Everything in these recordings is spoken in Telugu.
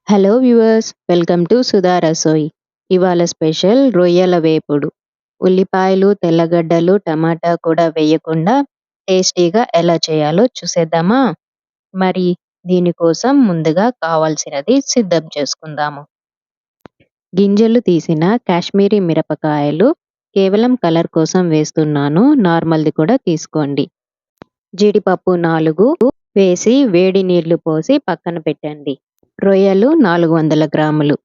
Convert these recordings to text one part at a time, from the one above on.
Hello viewers, welcome to Sudha Rasoi. ఇవాళ స్పెషల్ రొయ్యల వేపుడు. ఉల్లిపాయలు, తెల్లగడ్డలు, టమాటా కూడా వేయకుండా టేస్టీగా ఎలా చేయాలో చూసేద్దామా? మరి దీనికోసం ముందుగా కావాల్సినది సిద్ధం చేసుకుందాము. గింజలు తీసిన కాశ్మీరీ మిరపకాయలు కేవలం కలర్ కోసం వేస్తున్నాను, నార్మల్ది కూడా తీసుకోండి. జీడిపప్పు 4 వేసి వేడి నీళ్లు పోసి పక్కన పెట్టండి. రొయ్యలు 400 గ్రాములు.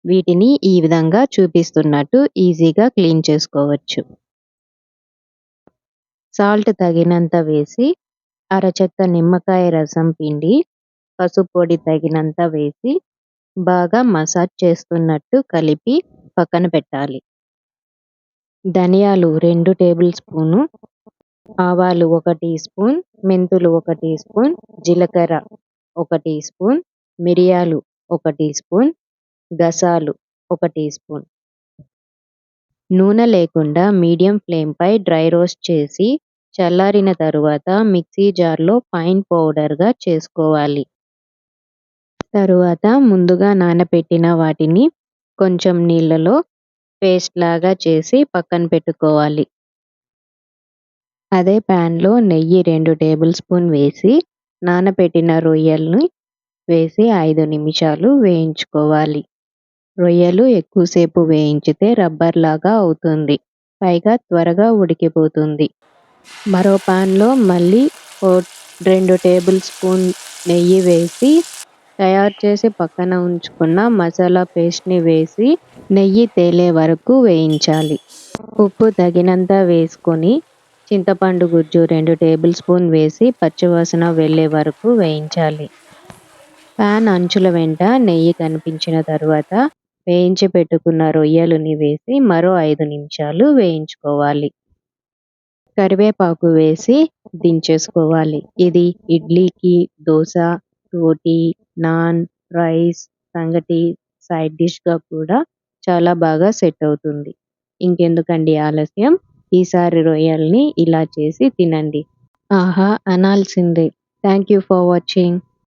వీటిని ఈ విధంగా చూపిస్తున్నట్టు ఈజీగా క్లీన్ చేసుకోవచ్చు. సాల్ట్ తగినంత వేసి అరచెక్క నిమ్మకాయ రసం పిండి పసుపు పొడి తగినంత వేసి బాగా మసాజ్ చేస్తున్నట్టు కలిపి పక్కన పెట్టాలి. ధనియాలు 2 టేబుల్ స్పూను, ఆవాలు 1 టీ స్పూన్, మెంతులు 1 టీ స్పూన్, జీలకర్ర 1 టీ స్పూన్, మిరియాలు 1 టీ స్పూన్, గసాలు 1 టీ స్పూన్. నూనె లేకుండా మీడియం ఫ్లేమ్పై డ్రై రోస్ట్ చేసి చల్లారిన తరువాత మిక్సీ జార్లో ఫైన్ పౌడర్గా చేసుకోవాలి. తరువాత ముందుగా నానబెట్టిన వాటిని కొంచెం నీళ్ళలో పేస్ట్ లాగా చేసి పక్కన పెట్టుకోవాలి. అదే ప్యాన్లో నెయ్యి 2 టేబుల్ స్పూన్ వేసి నానబెట్టిన రొయ్యల్ని వేసి 5 నిమిషాలు వేయించుకోవాలి. రొయ్యలు ఎక్కువసేపు వేయించితే రబ్బర్ లాగా అవుతుంది, పైగా త్వరగా ఉడికిపోతుంది. మరో పాన్లో మళ్ళీ 2 టేబుల్ స్పూన్ నెయ్యి వేసి తయారు చేసి పక్కన ఉంచుకున్న మసాలా పేస్ట్ని వేసి నెయ్యి తేలే వరకు వేయించాలి. ఉప్పు తగినంత వేసుకొని చింతపండు గుజ్జు 2 టేబుల్ స్పూన్ వేసి పచ్చివాసన వెళ్ళే వరకు వేయించాలి. పాన్ అంచుల వెంట నెయ్యి కనిపించిన తరువాత వేయించి పెట్టుకున్న రొయ్యలుని వేసి మరో 5 నిమిషాలు వేయించుకోవాలి. కరివేపాకు వేసి దించేసుకోవాలి. ఇది ఇడ్లీకి, దోశ, రోటీ, నాన్, రైస్, సంగటి సైడ్ డిష్గా కూడా చాలా బాగా సెట్ అవుతుంది. ఇంకెందుకండి ఆలస్యం, ఈసారి రొయ్యల్ని ఇలా చేసి తినండి. ఆహా అనాల్సిందే. Thank you for watching.